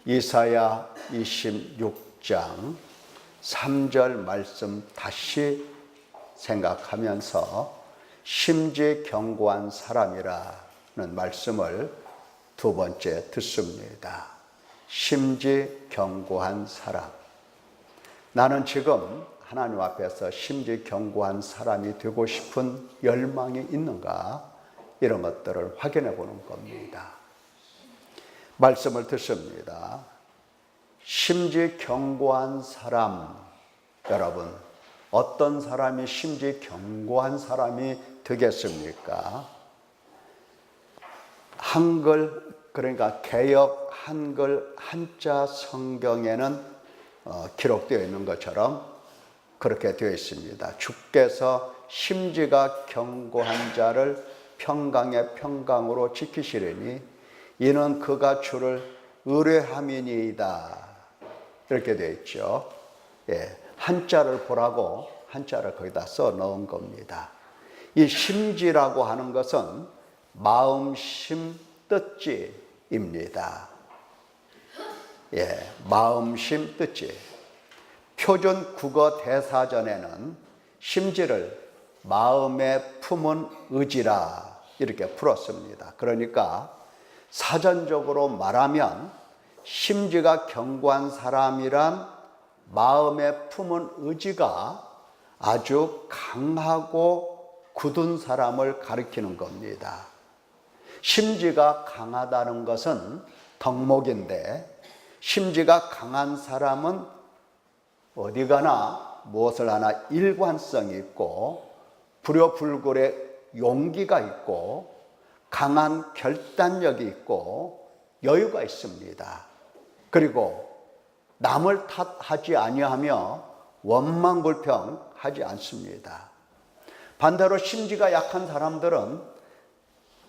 이사야 26장 3절 말씀 다시 생각하면서 심지경고한 사람이라는 말씀을 두 번째 듣습니다. 심지경고한 사람. 나는 지금 하나님 앞에서 심지경고한 사람이 되고 싶은 열망이 있는가? 이런 것들을 확인해 보는 겁니다. 말씀을 듣습니다. 심지경고한 사람, 여러분 어떤 사람이 심지경고한 사람이 되겠습니까? 한글, 그러니까 개역 한글 한자 성경에는 기록되어 있는 것처럼 그렇게 되어 있습니다. 주께서 심지가 경고한 자를 평강의 평강으로 지키시리니 이는 그가 주를 의뢰함이니이다. 이렇게 되어 있죠. 예, 한자를 보라고 한자를 거기다 써 넣은 겁니다. 이 심지라고 하는 것은 마음심 뜻지입니다. 예, 마음심 뜻지. 표준 국어 대사전에는 심지를 마음에 품은 의지라 이렇게 풀었습니다. 그러니까 사전적으로 말하면 심지가 견고한 사람이란 마음에 품은 의지가 아주 강하고 굳은 사람을 가리키는 겁니다. 심지가 강하다는 것은 덕목인데 심지가 강한 사람은 어디 가나 무엇을 하나 일관성이 있고 불효불굴의 용기가 있고 강한 결단력이 있고 여유가 있습니다. 그리고 남을 탓하지 아니하며 원망불평하지 않습니다. 반대로 심지가 약한 사람들은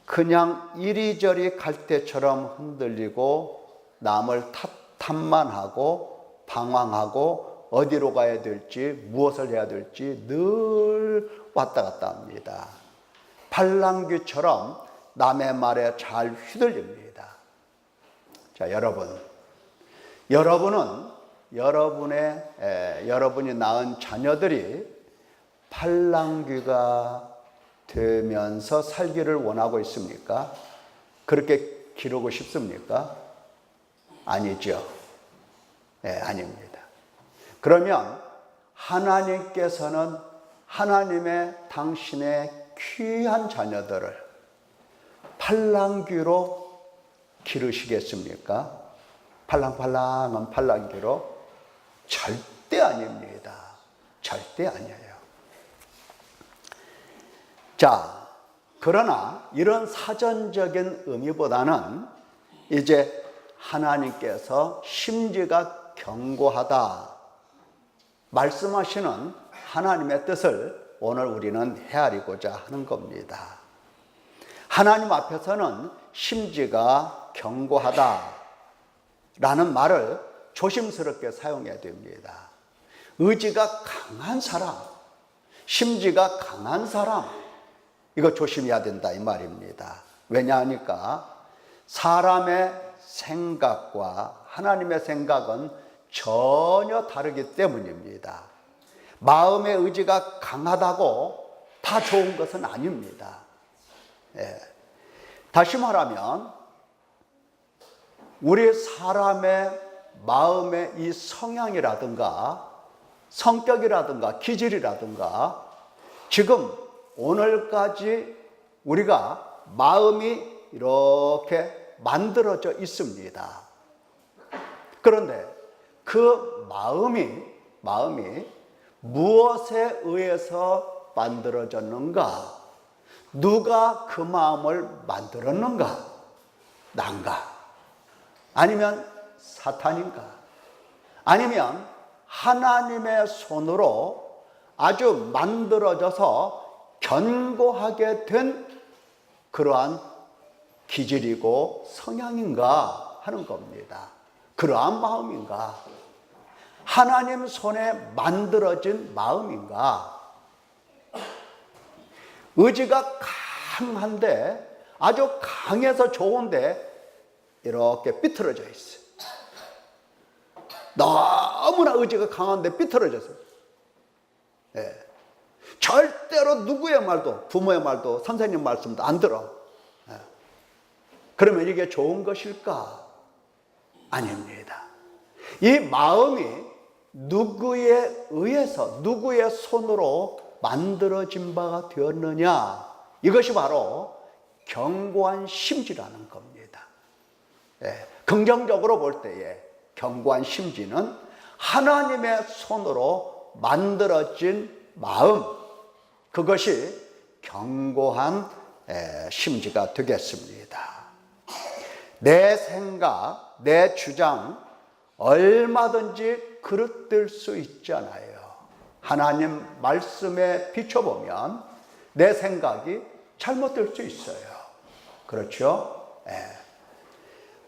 그냥 이리저리 갈대처럼 흔들리고 남을 탓만 하고 방황하고 어디로 가야 될지 무엇을 해야 될지 늘 왔다 갔다 합니다. 팔랑귀처럼 남의 말에 잘 휘둘립니다. 자, 여러분은 여러분이 낳은 자녀들이 팔랑귀가 되면서 살기를 원하고 있습니까? 그렇게 기르고 싶습니까? 아니죠. 네, 아닙니다. 그러면 하나님께서는 하나님의 당신의 귀한 자녀들을 팔랑귀로 기르시겠습니까? 팔랑팔랑한 팔랑귀로? 절대 아닙니다. 절대 아니에요. 자, 그러나 이런 사전적인 의미보다는 이제 하나님께서 심지가 견고하다 말씀하시는 하나님의 뜻을 오늘 우리는 헤아리고자 하는 겁니다. 하나님 앞에서는 심지가 견고하다 라는 말을 조심스럽게 사용해야 됩니다. 의지가 강한 사람, 심지가 강한 사람, 이거 조심해야 된다 이 말입니다. 왜냐하니까 사람의 생각과 하나님의 생각은 전혀 다르기 때문입니다. 마음의 의지가 강하다고 다 좋은 것은 아닙니다. 예. 다시 말하면 우리 사람의 마음의 이 성향이라든가 성격이라든가 기질이라든가 지금 오늘까지 우리가 마음이 이렇게 만들어져 있습니다. 그런데 그 마음이 무엇에 의해서 만들어졌는가? 누가 그 마음을 만들었는가? 난가? 아니면 사탄인가? 아니면 하나님의 손으로 아주 만들어져서 견고하게 된 그러한 기질이고 성향인가 하는 겁니다. 그러한 마음인가? 하나님 손에 만들어진 마음인가? 의지가 강한데 아주 강해서 좋은데 이렇게 삐뚤어져 있어요. 너무나 의지가 강한데 삐뚤어졌어요. 예. 절대로 누구의 말도, 부모의 말도, 선생님 말씀도 안 들어. 예. 그러면 이게 좋은 것일까? 아닙니다. 이 마음이 누구에 의해서, 누구의 손으로 만들어진 바가 되었느냐? 이것이 바로 견고한 심지라는 겁니다. 예. 긍정적으로 볼 때에 견고한 심지는 하나님의 손으로 만들어진 마음, 그것이 견고한 심지가 되겠습니다. 내 생각, 내 주장 얼마든지 그릇될 수 있잖아요. 하나님 말씀에 비춰보면 내 생각이 잘못될 수 있어요. 그렇죠?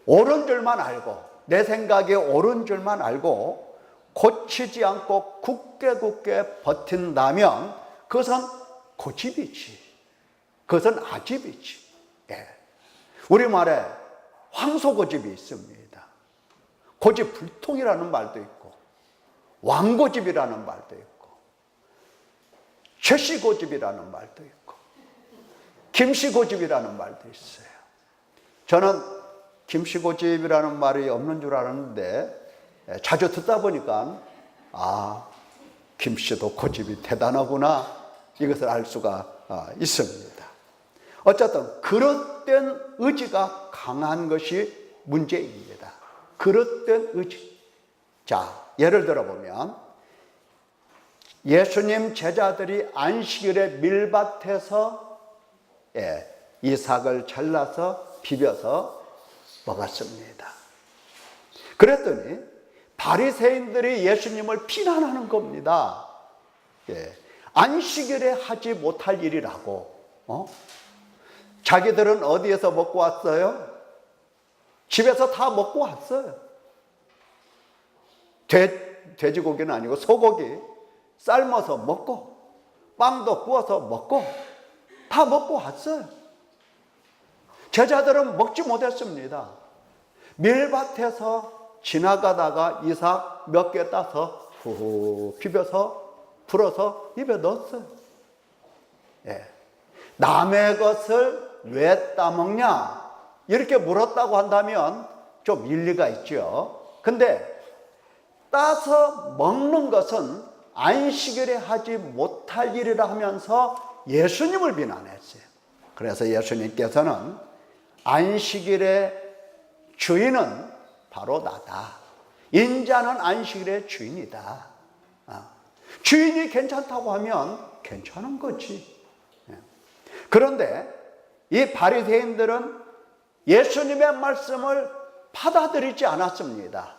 옳은 줄만 알고, 내 생각이 옳은 줄만 알고 고치지 않고 굳게 버틴다면 그것은 고집이지. 그것은 아집이지. 우리말에 황소고집이 있습니다. 고집불통이라는 말도 있고, 왕고집이라는 말도 있고, 최씨고집이라는 말도 있고, 김씨고집이라는 말도 있어요. 저는 김씨고집이라는 말이 없는 줄 알았는데 자주 듣다 보니까 김씨도 고집이 대단하구나, 이것을 알 수가 있습니다. 어쨌든 그릇된 의지가 강한 것이 문제입니다. 그릇된 의지. 자, 예를 들어보면 예수님 제자들이 안식일에 밀밭에서 이삭을 잘라서 비벼서 먹었습니다. 그랬더니 바리새인들이 예수님을 비난하는 겁니다. 안식일에 하지 못할 일이라고. 자기들은 어디에서 먹고 왔어요? 집에서 다 먹고 왔어요. 돼지고기는 아니고 소고기 삶아서 먹고, 빵도 구워서 먹고, 다 먹고 왔어요. 제자들은 먹지 못했습니다. 밀밭에서 지나가다가 이삭 몇 개 따서 후 비벼서 불어서 입에 넣었어요. 남의 것을 왜 따먹냐? 이렇게 물었다고 한다면 좀 일리가 있죠. 근데 따서 먹는 것은 안식일에 하지 못할 일이라 하면서 예수님을 비난했어요. 그래서 예수님께서는 안식일의 주인은 바로 나다. 인자는 안식일의 주인이다. 주인이 괜찮다고 하면 괜찮은 거지. 그런데 이 바리새인들은 예수님의 말씀을 받아들이지 않았습니다.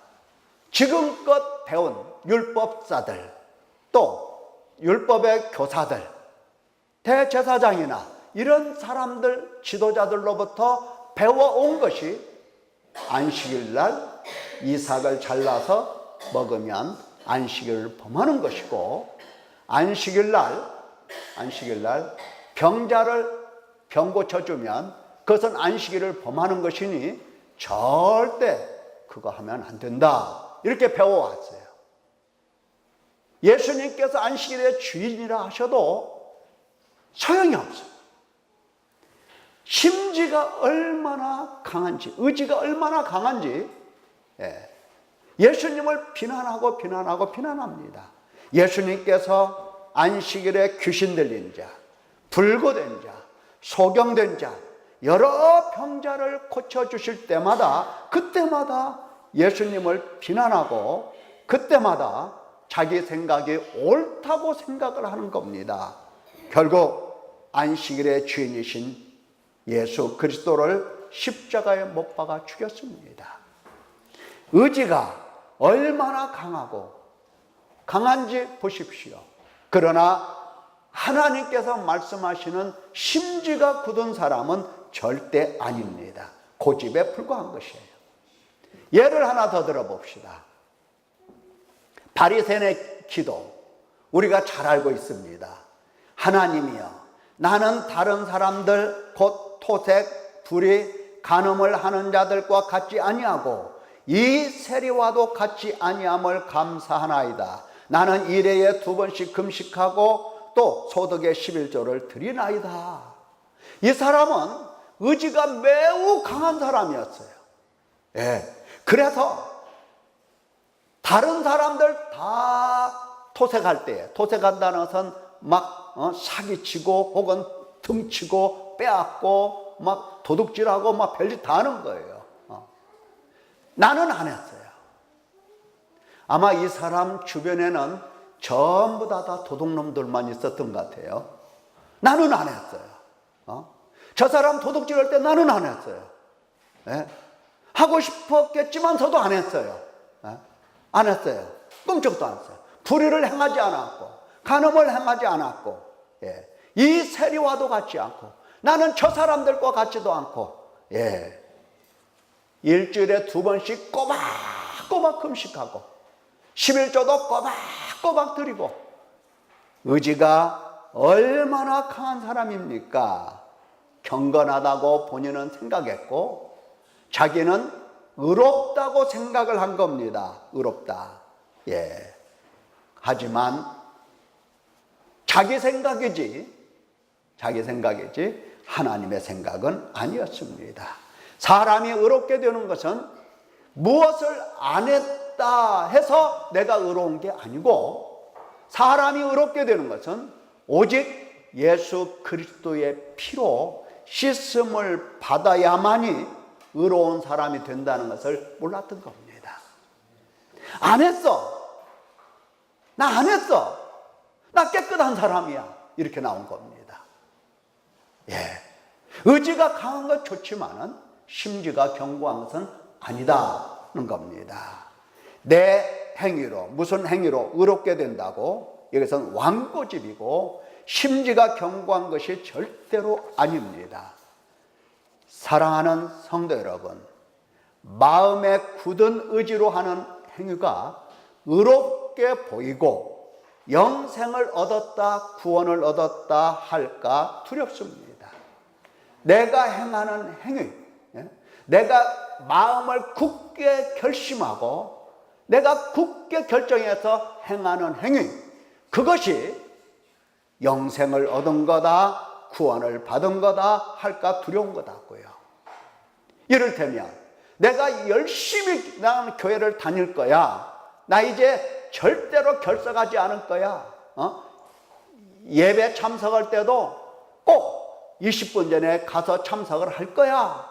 지금껏 배운 율법사들, 또 율법의 교사들, 대제사장이나 이런 사람들, 지도자들로부터 배워온 것이 안식일 날 이삭을 잘라서 먹으면 안식일을 범하는 것이고, 안식일 날 병자를 병 고쳐주면 그것은 안식일을 범하는 것이니 절대 그거 하면 안 된다, 이렇게 배워왔어요. 예수님께서 안식일의 주인이라 하셔도 소용이 없어요. 심지가 얼마나 강한지, 의지가 얼마나 강한지 예수님을 비난합니다. 예수님께서 안식일에 귀신 들린 자, 불구된 자, 소경된 자, 여러 병자를 고쳐주실 때마다, 그때마다 예수님을 비난하고 그때마다 자기 생각이 옳다고 생각을 하는 겁니다. 결국 안식일의 주인이신 예수 그리스도를 십자가에 못 박아 죽였습니다. 의지가 얼마나 강한지 보십시오. 그러나 하나님께서 말씀하시는 심지가 굳은 사람은 절대 아닙니다. 고집에 불과한 것이에요. 예를 하나 더 들어봅시다. 바리새인의 기도, 우리가 잘 알고 있습니다. 하나님이여, 나는 다른 사람들 곧 토색, 불의, 간음을 하는 자들과 같지 아니하고 이 세리와도 같지 아니함을 감사하나이다. 나는 일해에 2번씩 금식하고 또 소득의 11조를 드리나이다. 이 사람은 의지가 매우 강한 사람이었어요. 예. 그래서 다른 사람들 다 토색할 때, 토색한다는 것은 막 사기치고 혹은 등치고 빼앗고 막 도둑질하고 막 별짓 다 하는 거예요. 나는 안 했어요. 아마 이 사람 주변에는 전부 다 도둑놈들만 있었던 것 같아요. 나는 안 했어요. 저 사람 도둑질할 때 나는 안 했어요. 예? 하고 싶었겠지만서도 안 했어요. 예? 안 했어요. 꿈쩍도 안 했어요. 불의를 행하지 않았고 간음을 행하지 않았고, 예. 이 세리와도 같지 않고 나는 저 사람들과 같지도 않고, 예. 일주일에 2번씩 꼬박꼬박 금식하고 11조도 꼬박꼬박 드리고. 의지가 얼마나 강한 사람입니까? 경건하다고 본인은 생각했고 자기는 의롭다고 생각을 한 겁니다. 의롭다. 예. 하지만 자기 생각이지 하나님의 생각은 아니었습니다. 사람이 의롭게 되는 것은 무엇을 안 했다 해서 내가 의로운 게 아니고, 사람이 의롭게 되는 것은 오직 예수 그리스도의 피로 씻음을 받아야만이 의로운 사람이 된다는 것을 몰랐던 겁니다. 안 했어. 나 안 했어. 나 깨끗한 사람이야. 이렇게 나온 겁니다. 예. 의지가 강한 건 좋지만은 심지가 견고한 것은 아니다는 겁니다. 내 행위로, 무슨 행위로 의롭게 된다고? 여기서는 완고집이고 심지가 견고한 것이 절대로 아닙니다. 사랑하는 성도 여러분, 마음에 굳은 의지로 하는 행위가 의롭게 보이고 영생을 얻었다, 구원을 얻었다 할까 두렵습니다. 내가 행하는 행위, 내가 마음을 굳게 결심하고 내가 굳게 결정해서 행하는 행위, 그것이 영생을 얻은 거다, 구원을 받은 거다 할까 두려운 거다고요. 이를테면 내가 열심히 나는 교회를 다닐 거야, 나 이제 절대로 결석하지 않을 거야, 예배 참석할 때도 꼭 20분 전에 가서 참석을 할 거야,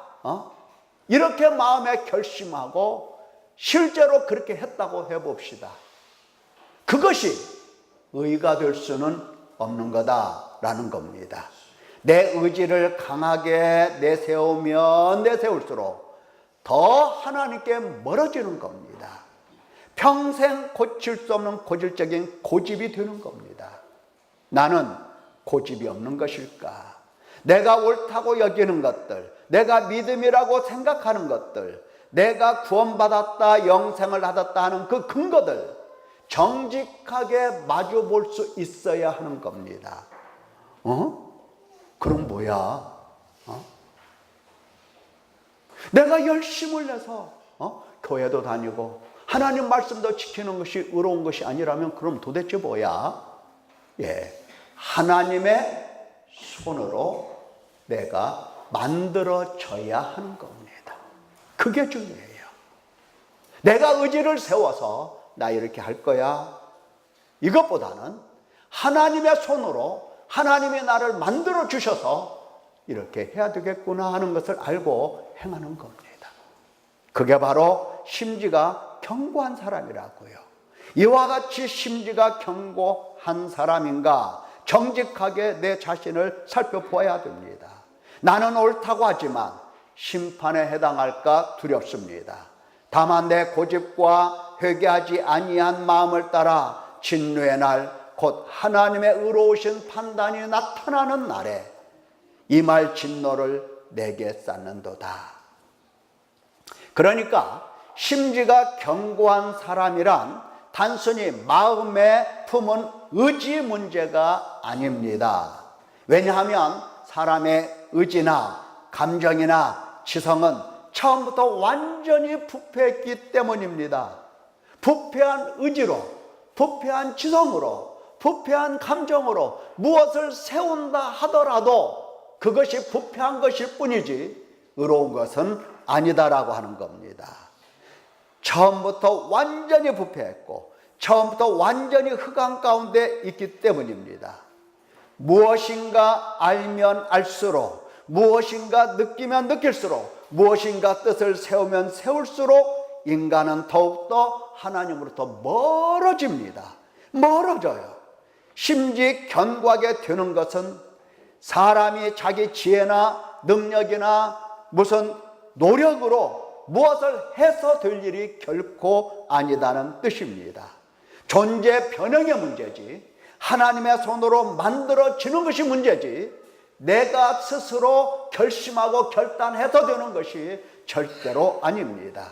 이렇게 마음에 결심하고 실제로 그렇게 했다고 해봅시다. 그것이 의가 될 수는 없는 거다라는 겁니다. 내 의지를 강하게 내세우면 내세울수록 더 하나님께 멀어지는 겁니다. 평생 고칠 수 없는 고질적인 고집이 되는 겁니다. 나는 고집이 없는 것일까? 내가 옳다고 여기는 것들, 내가 믿음이라고 생각하는 것들, 내가 구원받았다, 영생을 얻었다 하는 그 근거들 정직하게 마주 볼 수 있어야 하는 겁니다. 그럼 뭐야? 내가 열심을 내서 교회도 다니고 하나님 말씀도 지키는 것이 의로운 것이 아니라면 그럼 도대체 뭐야? 예, 하나님의 손으로 내가 만들어져야 하는 겁니다. 그게 중요해요. 내가 의지를 세워서 나 이렇게 할 거야, 이것보다는 하나님의 손으로 하나님이 나를 만들어 주셔서 이렇게 해야 되겠구나 하는 것을 알고 행하는 겁니다. 그게 바로 심지가 견고한 사람이라고요. 이와 같이 심지가 견고한 사람인가 정직하게 내 자신을 살펴보아야 됩니다. 나는 옳다고 하지만 심판에 해당할까 두렵습니다. 다만 내 고집과 회개하지 아니한 마음을 따라 진노의 날, 곧 하나님의 의로우신 판단이 나타나는 날에 이 말 진노를 내게 쌓는도다. 그러니까 심지가 견고한 사람이란 단순히 마음에 품은 의지 문제가 아닙니다. 왜냐하면 사람의 의지나 감정이나 지성은 처음부터 완전히 부패했기 때문입니다. 부패한 의지로, 부패한 지성으로, 부패한 감정으로 무엇을 세운다 하더라도 그것이 부패한 것일 뿐이지 의로운 것은 아니다라고 하는 겁니다. 처음부터 완전히 부패했고 처음부터 완전히 흑암 가운데 있기 때문입니다. 무엇인가 알면 알수록, 무엇인가 느끼면 느낄수록, 무엇인가 뜻을 세우면 세울수록 인간은 더욱더 하나님으로부터 멀어집니다. 멀어져요. 심지 견고하게 되는 것은 사람이 자기 지혜나 능력이나 무슨 노력으로 무엇을 해서 될 일이 결코 아니다는 뜻입니다. 존재 변형의 문제지 하나님의 손으로 만들어지는 것이 문제지 내가 스스로 결심하고 결단해서 되는 것이 절대로 아닙니다.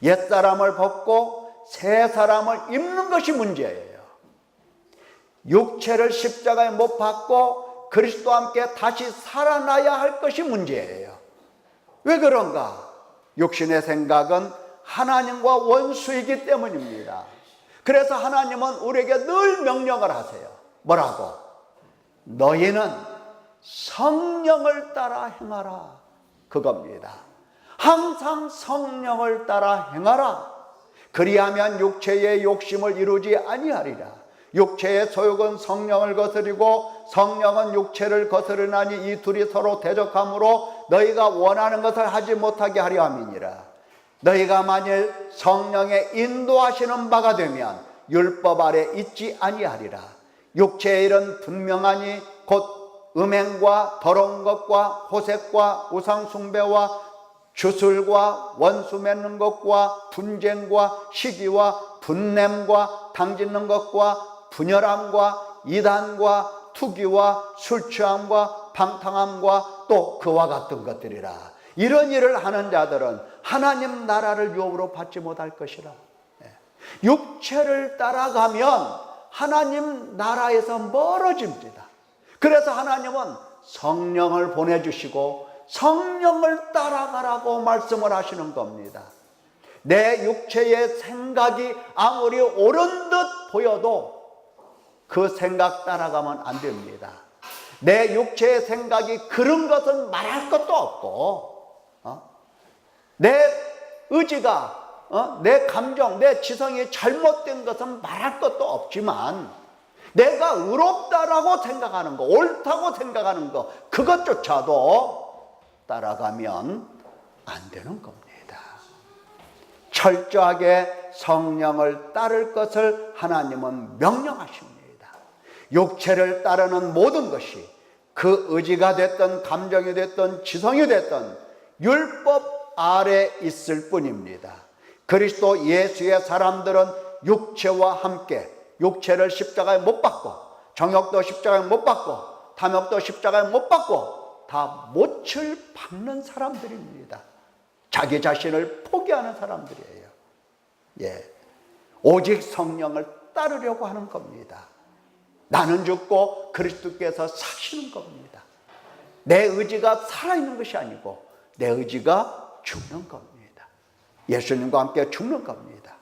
옛사람을 벗고 새 사람을 입는 것이 문제예요. 육체를 십자가에 못 박고 그리스도와 함께 다시 살아나야 할 것이 문제예요. 왜 그런가? 육신의 생각은 하나님과 원수이기 때문입니다. 그래서 하나님은 우리에게 늘 명령을 하세요. 뭐라고? 너희는 성령을 따라 행하라. 그겁니다. 항상 성령을 따라 행하라. 그리하면 육체의 욕심을 이루지 아니하리라. 육체의 소욕은 성령을 거스리고 성령은 육체를 거스르나니 이 둘이 서로 대적함으로 너희가 원하는 것을 하지 못하게 하려 함이니라. 너희가 만일 성령의 인도하시는 바가 되면 율법 아래 있지 아니하리라. 육체의 일은 분명하니 곧 음행과 더러운 것과 호색과 우상숭배와 주술과 원수 맺는 것과 분쟁과 시기와 분냄과 당짓는 것과 분열함과 이단과 투기와 술취함과 방탕함과 또 그와 같은 것들이라. 이런 일을 하는 자들은 하나님 나라를 유업으로 받지 못할 것이라. 육체를 따라가면 하나님 나라에서 멀어집니다. 그래서 하나님은 성령을 보내주시고 성령을 따라가라고 말씀을 하시는 겁니다. 내 육체의 생각이 아무리 옳은 듯 보여도 그 생각 따라가면 안 됩니다. 내 육체의 생각이 그런 것은 말할 것도 없고 내 의지가 내 감정, 내 지성이 잘못된 것은 말할 것도 없지만 내가 의롭다라고 생각하는 거, 옳다고 생각하는 거 그것조차도 따라가면 안 되는 겁니다. 철저하게 성령을 따를 것을 하나님은 명령하십니다. 육체를 따르는 모든 것이 그 의지가 됐든 감정이 됐든 지성이 됐든 율법 아래 있을 뿐입니다. 그리스도 예수의 사람들은 육체와 함께 육체를 십자가에 못 박고 정욕도 십자가에 못 박고 탐욕도 십자가에 못 박고 다 못을 박는 사람들입니다. 자기 자신을 포기하는 사람들이에요. 오직 성령을 따르려고 하는 겁니다. 나는 죽고 그리스도께서 사시는 겁니다. 내 의지가 살아있는 것이 아니고 내 의지가 죽는 겁니다. 예수님과 함께 죽는 겁니다.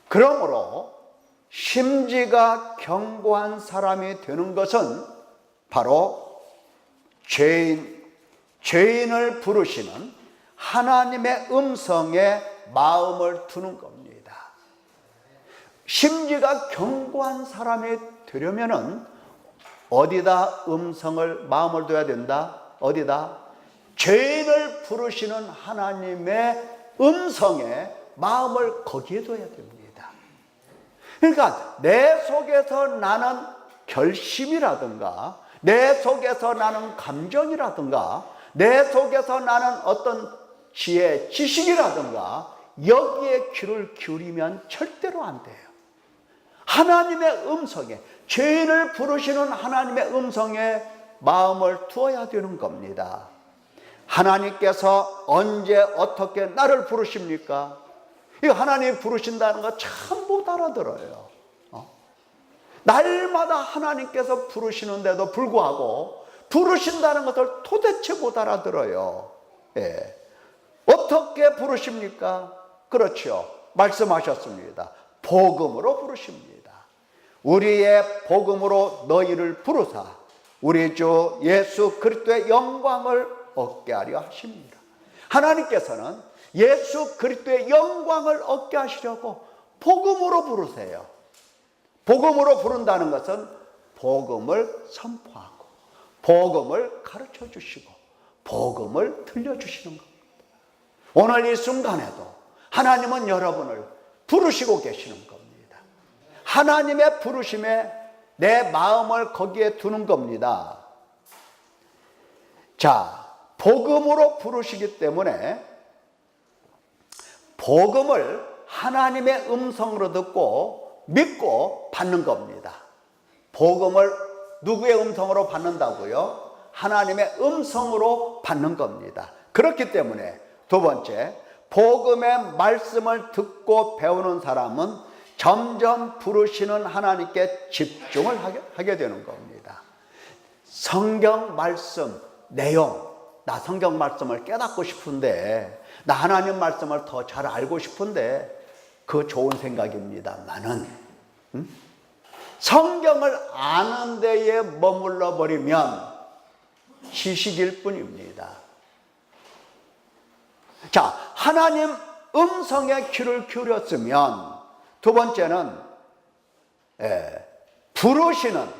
그러므로 심지가 견고한 사람이 되는 것은 바로 죄인을 부르시는 하나님의 음성에 마음을 두는 겁니다. 심지가 견고한 사람이 되려면은 어디다 마음을 둬야 된다? 어디다? 죄인을 부르시는 하나님의 음성에 마음을 거기에 둬야 됩니다. 그러니까 내 속에서 나는 결심이라든가 내 속에서 나는 감정이라든가 내 속에서 나는 어떤 지혜, 지식이라든가 여기에 귀를 기울이면 절대로 안 돼요. 하나님의 음성에, 죄인을 부르시는 하나님의 음성에 마음을 두어야 되는 겁니다. 하나님께서 언제 어떻게 나를 부르십니까? 이 하나님이 부르신다는 거 참 못 알아들어요. 날마다 하나님께서 부르시는데도 불구하고 부르신다는 것을 도대체 못 알아들어요. 어떻게 부르십니까? 그렇죠. 말씀하셨습니다. 복음으로 부르십니다. 우리의 복음으로 너희를 부르사 우리 주 예수 그리스도의 영광을 얻게 하려 하십니다. 하나님께서는 예수 그리스도의 영광을 얻게 하시려고 복음으로 부르세요. 복음으로 부른다는 것은 복음을 선포하고 복음을 가르쳐 주시고 복음을 들려주시는 겁니다. 오늘 이 순간에도 하나님은 여러분을 부르시고 계시는 겁니다. 하나님의 부르심에 내 마음을 거기에 두는 겁니다. 자, 복음으로 부르시기 때문에 복음을 하나님의 음성으로 듣고 믿고 받는 겁니다. 복음을 누구의 음성으로 받는다고요? 하나님의 음성으로 받는 겁니다. 그렇기 때문에 두 번째, 복음의 말씀을 듣고 배우는 사람은 점점 부르시는 하나님께 집중을 하게 되는 겁니다. 성경 말씀 내용, 나 성경 말씀을 깨닫고 싶은데, 나 하나님 말씀을 더 잘 알고 싶은데, 그거 좋은 생각입니다만은 성경을 아는 데에 머물러 버리면 시식일 뿐입니다. 자, 하나님 음성에 귀를 기울였으면 두 번째는 부르시는,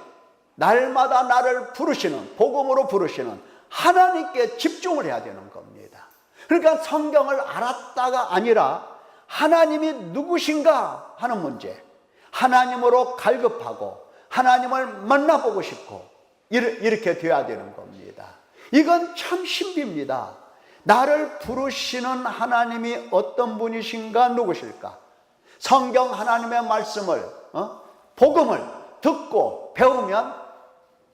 날마다 나를 부르시는, 복음으로 부르시는 하나님께 집중을 해야 되는 겁니다. 그러니까 성경을 알았다가 아니라 하나님이 누구신가 하는 문제, 하나님으로 갈급하고 하나님을 만나보고 싶고 이렇게 되어야 되는 겁니다. 이건 참 신비입니다. 나를 부르시는 하나님이 어떤 분이신가, 누구실까? 성경 하나님의 말씀을, 복음을 듣고 배우면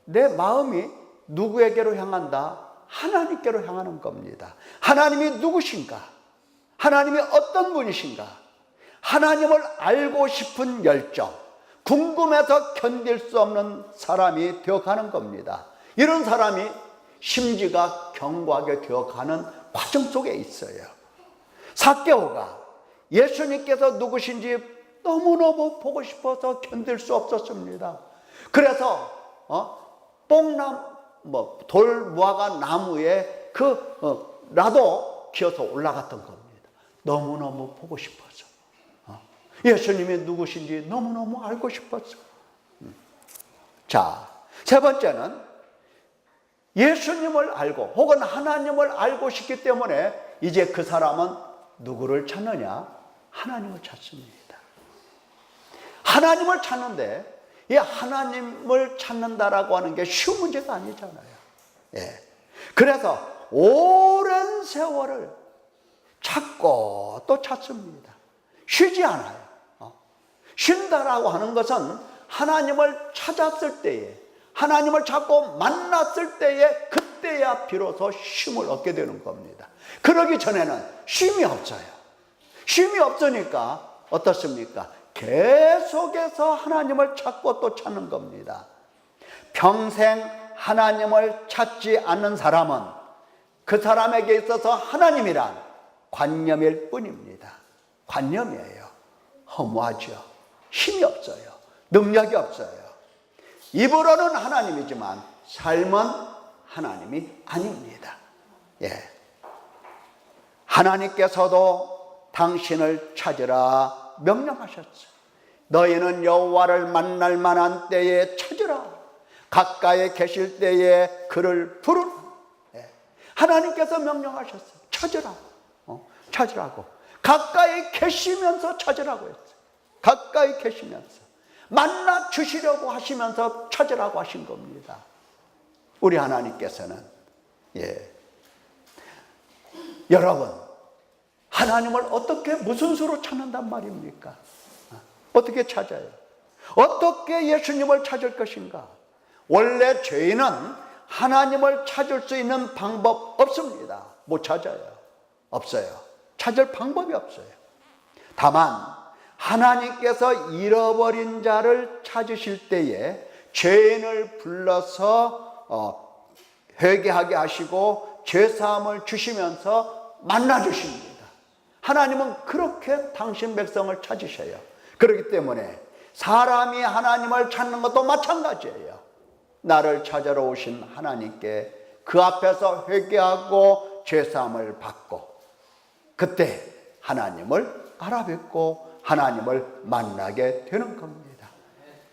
내 마음이 누구에게로 향한다? 하나님께로 향하는 겁니다. 하나님이 누구신가? 하나님이 어떤 분이신가? 하나님을 알고 싶은 열정, 궁금해서 견딜 수 없는 사람이 되어가는 겁니다. 이런 사람이 심지가 견고하게 되어가는 과정 속에 있어요. 삭개오가 예수님께서 누구신지 너무너무 보고 싶어서 견딜 수 없었습니다. 그래서 돌 무화과 나무에 라도 기어서 올라갔던 겁니다. 너무너무 보고 싶어서. 예수님이 누구신지 너무너무 알고 싶었어. 자, 세 번째는 예수님을 알고 혹은 하나님을 알고 싶기 때문에 이제 그 사람은 누구를 찾느냐? 하나님을 찾습니다. 하나님을 찾는데 이 하나님을 찾는다라고 하는 게 쉬운 문제가 아니잖아요. 그래서 오랜 세월을 찾고 또 찾습니다. 쉬지 않아요. 쉰다라고 하는 것은 하나님을 찾았을 때에, 하나님을 찾고 만났을 때에, 그때야 비로소 쉼을 얻게 되는 겁니다. 그러기 전에는 쉼이 없어요. 쉼이 없으니까 어떻습니까? 계속해서 하나님을 찾고 또 찾는 겁니다. 평생 하나님을 찾지 않는 사람은 그 사람에게 있어서 하나님이란 관념일 뿐입니다. 관념이에요. 허무하죠. 힘이 없어요. 능력이 없어요. 입으로는 하나님이지만 삶은 하나님이 아닙니다. 하나님께서도 당신을 찾으라 명령하셨어요. 너희는 여호와를 만날 만한 때에 찾으라. 가까이 계실 때에 그를 부르라. 하나님께서 명령하셨어요. 찾으라. 찾으라고. 가까이 계시면서 찾으라고 했어요. 가까이 계시면서 만나 주시려고 하시면서 찾으라고 하신 겁니다. 우리 하나님께서는 여러분, 하나님을 어떻게 무슨 수로 찾는단 말입니까? 어떻게 찾아요? 어떻게 예수님을 찾을 것인가? 원래 죄인은 하나님을 찾을 수 있는 방법 없습니다. 못 찾아요. 없어요. 찾을 방법이 없어요. 다만 하나님께서 잃어버린 자를 찾으실 때에 죄인을 불러서 회개하게 하시고 죄사함을 주시면서 만나주십니다. 하나님은 그렇게 당신 백성을 찾으셔요. 그렇기 때문에 사람이 하나님을 찾는 것도 마찬가지예요. 나를 찾으러 오신 하나님께 그 앞에서 회개하고 죄사함을 받고 그때 하나님을 알아뵙고 하나님을 만나게 되는 겁니다.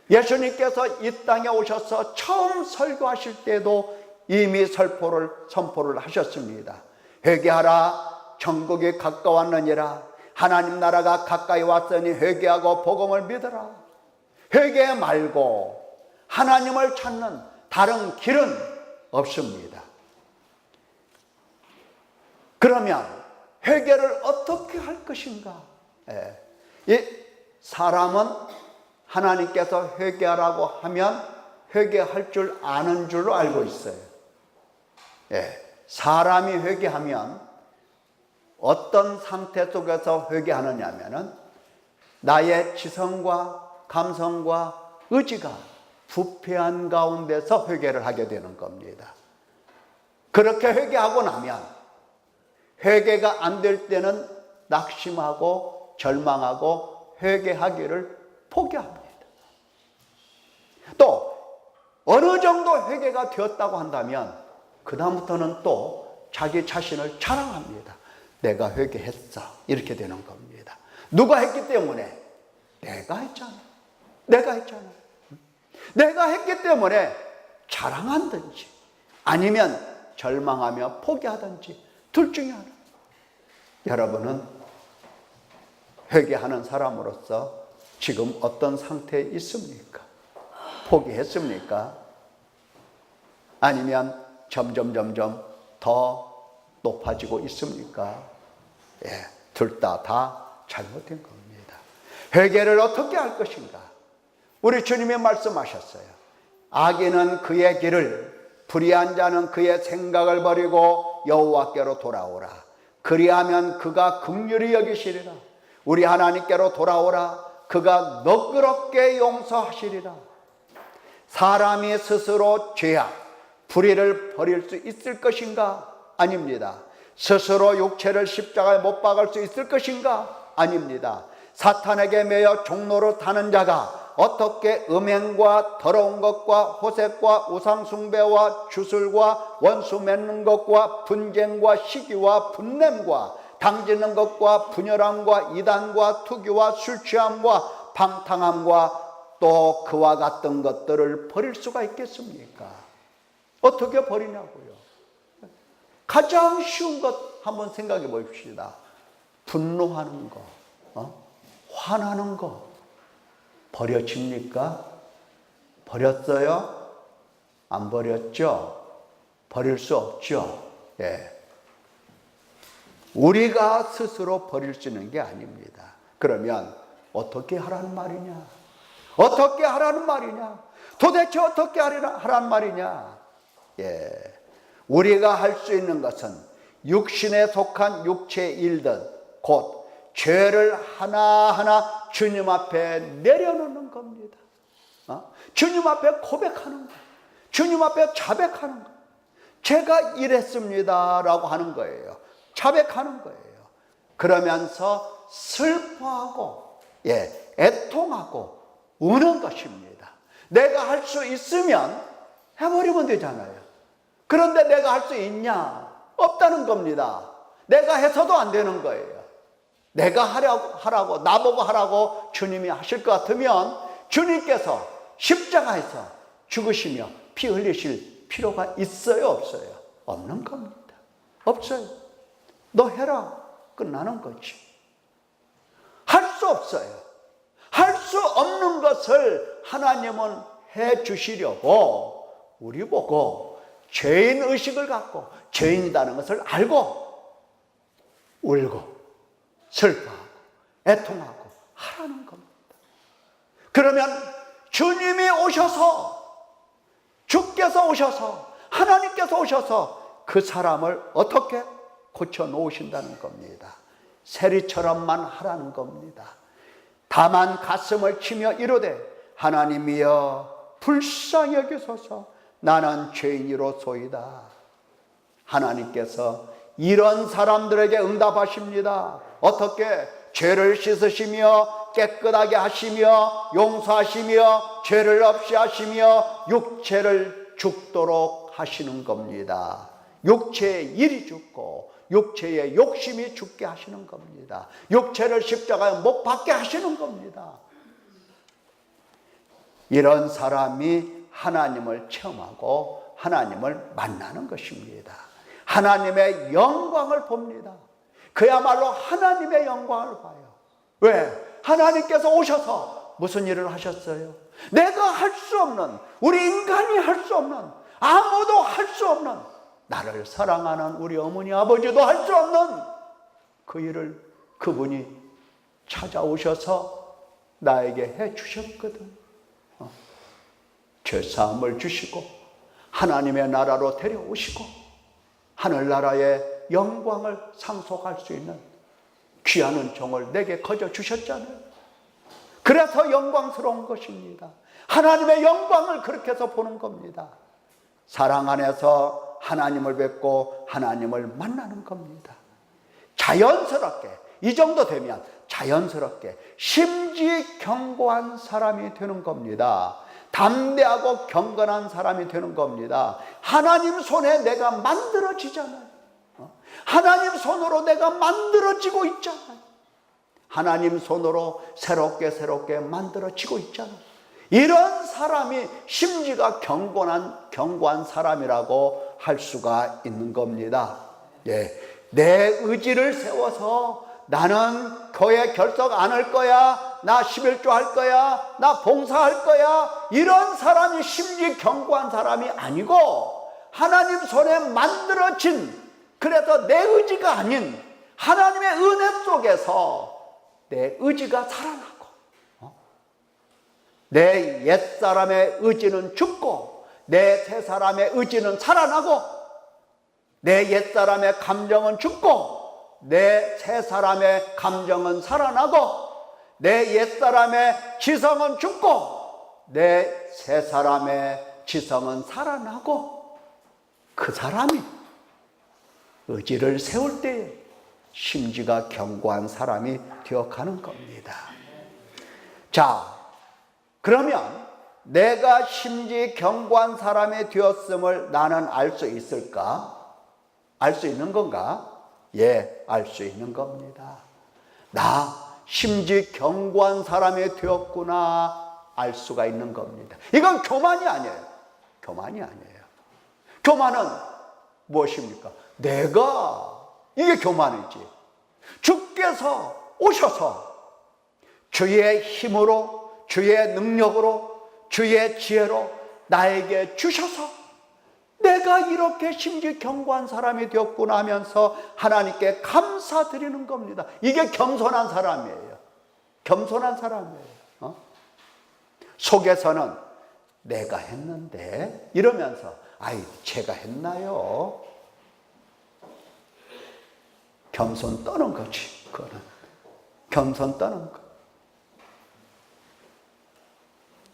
예수님께서 이 땅에 오셔서 처음 설교하실 때도 이미 선포를 하셨습니다. 회개하라, 천국이 가까웠느니라. 하나님 나라가 가까이 왔으니 회개하고 복음을 믿어라. 회개 말고 하나님을 찾는 다른 길은 없습니다. 그러면 회개를 어떻게 할 것인가? 이 사람은 하나님께서 회개하라고 하면 회개할 줄 아는 줄로 알고 있어요. 사람이 회개하면 어떤 상태 속에서 회개하느냐 하면은 나의 지성과 감성과 의지가 부패한 가운데서 회개를 하게 되는 겁니다. 그렇게 회개하고 나면 회개가 안 될 때는 낙심하고 절망하고 회개하기를 포기합니다. 또 어느 정도 회개가 되었다고 한다면 그 다음부터는 또 자기 자신을 자랑합니다. 내가 회개했어. 이렇게 되는 겁니다. 누가 했기 때문에? 내가 했잖아. 내가 했잖아. 내가 했기 때문에 자랑한든지 아니면 절망하며 포기하든지 둘 중에 하나. 여러분은 회개하는 사람으로서 지금 어떤 상태에 있습니까? 포기했습니까? 아니면 점점 더 높아지고 있습니까? 둘 다 잘못된 겁니다. 회개를 어떻게 할 것인가? 우리 주님이 말씀하셨어요. 악인은 그의 길을, 불의한 자는 그의 생각을 버리고 여호와께로 돌아오라. 그리하면 그가 긍휼히 여기시리라. 우리 하나님께로 돌아오라. 그가 너그럽게 용서하시리라. 사람이 스스로 죄악, 불의를 버릴 수 있을 것인가? 아닙니다. 스스로 육체를 십자가에 못 박을 수 있을 것인가? 아닙니다. 사탄에게 매여 종로를 타는 자가 어떻게 음행과 더러운 것과 호색과 우상숭배와 주술과 원수 맺는 것과 분쟁과 시기와 분냄과 당지는 것과 분열함과 이단과 투기와 술취함과 방탕함과 또 그와 같은 것들을 버릴 수가 있겠습니까? 어떻게 버리냐고요? 가장 쉬운 것 한번 생각해 봅시다. 분노하는 거, 화나는 거 버려집니까? 버렸어요? 안 버렸죠? 버릴 수 없죠? 우리가 스스로 버릴 수 있는 게 아닙니다. 그러면 어떻게 하라는 말이냐? 어떻게 하라는 말이냐? 도대체 어떻게 하라는 말이냐? 우리가 할 수 있는 것은 육신에 속한 육체의 일들, 곧 죄를 하나하나 주님 앞에 내려놓는 겁니다. 주님 앞에 고백하는 거예요. 주님 앞에 자백하는 거예요. 제가 이랬습니다 라고 하는 거예요. 자백하는 거예요. 그러면서 슬퍼하고 애통하고 우는 것입니다. 내가 할 수 있으면 해버리면 되잖아요. 그런데 내가 할 수 있냐? 없다는 겁니다. 내가 해서도 안 되는 거예요. 내가 하라고 나보고 하라고 주님이 하실 것 같으면 주님께서 십자가에서 죽으시며 피 흘리실 필요가 있어요? 없어요? 없는 겁니다. 없어요. 너 해라. 끝나는 거지. 할 수 없어요. 할 수 없는 것을 하나님은 해 주시려고 우리 보고 죄인 의식을 갖고 죄인이라는 것을 알고 울고 슬퍼하고 애통하고 하라는 겁니다. 그러면 주님이 오셔서 주께서 오셔서 하나님께서 오셔서 그 사람을 어떻게 고쳐 놓으신다는 겁니다. 세리처럼만 하라는 겁니다. 다만 가슴을 치며 이르되 하나님이여 불쌍히 여기소서 나는 죄인이로소이다. 하나님께서 이런 사람들에게 응답하십니다. 어떻게? 죄를 씻으시며 깨끗하게 하시며 용서하시며 죄를 없이 하시며 육체를 죽도록 하시는 겁니다. 육체의 일이 죽고 육체의 욕심이 죽게 하시는 겁니다. 육체를 십자가에 못 박게 하시는 겁니다. 이런 사람이 하나님을 체험하고 하나님을 만나는 것입니다. 하나님의 영광을 봅니다. 그야말로 하나님의 영광을 봐요. 왜? 하나님께서 오셔서 무슨 일을 하셨어요? 내가 할 수 없는, 우리 인간이 할 수 없는, 아무도 할 수 없는, 나를 사랑하는 우리 어머니 아버지도 할 수 없는 그 일을 그분이 찾아오셔서 나에게 해 주셨거든. 죄사함을 주시고 하나님의 나라로 데려오시고 하늘나라의 영광을 상속할 수 있는 귀한 은총을 내게 거저 주셨잖아요. 그래서 영광스러운 것입니다. 하나님의 영광을 그렇게 해서 보는 겁니다. 사랑 안에서 하나님을 뵙고 하나님을 만나는 겁니다. 자연스럽게, 이 정도 되면 자연스럽게 심지경고한 사람이 되는 겁니다. 담대하고 경건한 사람이 되는 겁니다. 하나님 손에 내가 만들어지잖아요. 하나님 손으로 내가 만들어지고 있잖아요. 하나님 손으로 새롭게 만들어지고 있잖아요. 이런 사람이 심지가 견고한 사람이라고 할 수가 있는 겁니다. 예, 내 의지를 세워서 나는 교회 결석 안 할 거야, 나 11조 할 거야, 나 봉사할 거야, 이런 사람이 심지 견고한 사람이 아니고 하나님 손에 만들어진, 그래서 내 의지가 아닌 하나님의 은혜 속에서 내 의지가 살아나고 내 옛사람의 의지는 죽고 내 새사람의 의지는 살아나고 내 옛사람의 감정은 죽고 내 새사람의 감정은 살아나고 내 옛사람의 지성은 죽고 내 새사람의 지성은 살아나고 그 사람이 의지를 세울 때에 심지가 견고한 사람이 되어가는 겁니다. 자, 그러면 내가 심지 견고한 사람이 되었음을 나는 알 수 있을까? 알 수 있는 건가? 예, 알 수 있는 겁니다. 나 심지 견고한 사람이 되었구나 알 수가 있는 겁니다. 이건 교만이 아니에요. 교만이 아니에요. 교만은 무엇입니까? 이게 교만이지. 주께서 오셔서 주의 힘으로, 주의 능력으로, 주의 지혜로 나에게 주셔서 내가 이렇게 심지 견고한 사람이 되었구나 하면서 하나님께 감사드리는 겁니다. 이게 겸손한 사람이에요. 겸손한 사람이에요. 속에서는 내가 했는데 이러면서 아이 제가 했나요? 겸손 떠는 거지. 그거는 겸손 떠는 거.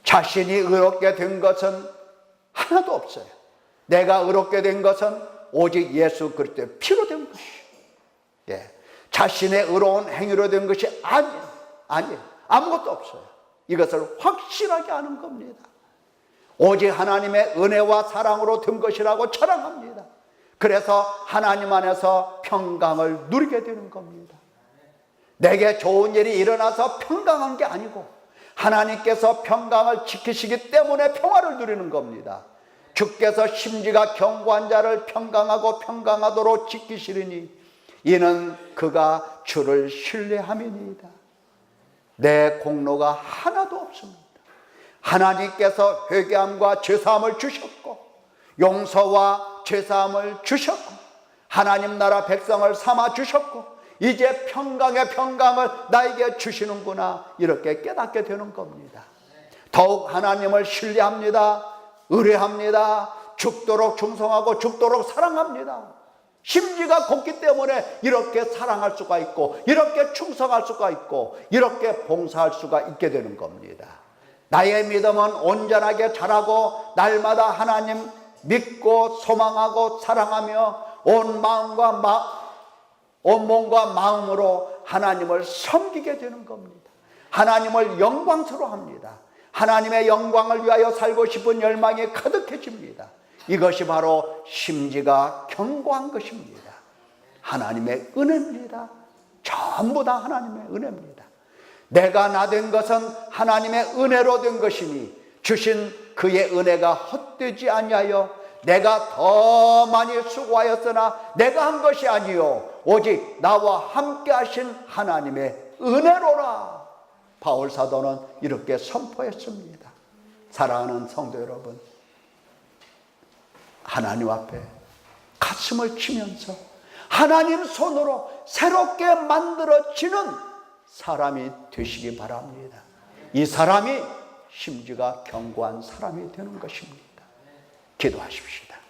자신이 의롭게 된 것은 하나도 없어요. 내가 의롭게 된 것은 오직 예수 그리스도의 피로 된 것이에요. 예. 자신의 의로운 행위로 된 것이 아니에요. 아무것도 없어요. 이것을 확실하게 아는 겁니다. 오직 하나님의 은혜와 사랑으로 된 것이라고 자랑합니다. 그래서 하나님 안에서 평강을 누리게 되는 겁니다. 내게 좋은 일이 일어나서 평강한 게 아니고 하나님께서 평강을 지키시기 때문에 평화를 누리는 겁니다. 주께서 심지가 견고한 자를 평강하고 평강하도록 지키시리니 이는 그가 주를 신뢰함이니이다. 내 공로가 하나도 없습니다. 하나님께서 회개함과 죄사함을 주셨고 용서와 죄사함을 주셨고 하나님 나라 백성을 삼아 주셨고 이제 평강의 평강을 나에게 주시는구나 이렇게 깨닫게 되는 겁니다. 더욱 하나님을 신뢰합니다. 의뢰합니다. 죽도록 충성하고 죽도록 사랑합니다. 심지가 곱기 때문에 이렇게 사랑할 수가 있고 이렇게 충성할 수가 있고 이렇게 봉사할 수가 있게 되는 겁니다. 나의 믿음은 온전하게 자라고 날마다 하나님 믿고 소망하고 사랑하며 온 마음과 온 몸과 마음으로 하나님을 섬기게 되는 겁니다. 하나님을 영광스러워합니다. 하나님의 영광을 위하여 살고 싶은 열망이 가득해집니다. 이것이 바로 심지가 견고한 것입니다. 하나님의 은혜입니다. 전부 다 하나님의 은혜입니다. 내가 나 된 것은 하나님의 은혜로 된 것이니 주신 그의 은혜가 헛되지 아니하여 내가 더 많이 수고하였으나 내가 한 것이 아니요 오직 나와 함께 하신 하나님의 은혜로라. 바울 사도는 이렇게 선포했습니다. 사랑하는 성도 여러분, 하나님 앞에 가슴을 치면서 하나님 손으로 새롭게 만들어지는 사람이 되시기 바랍니다. 이 사람이 심지가 견고한 사람이 되는 것입니다. 기도하십시오.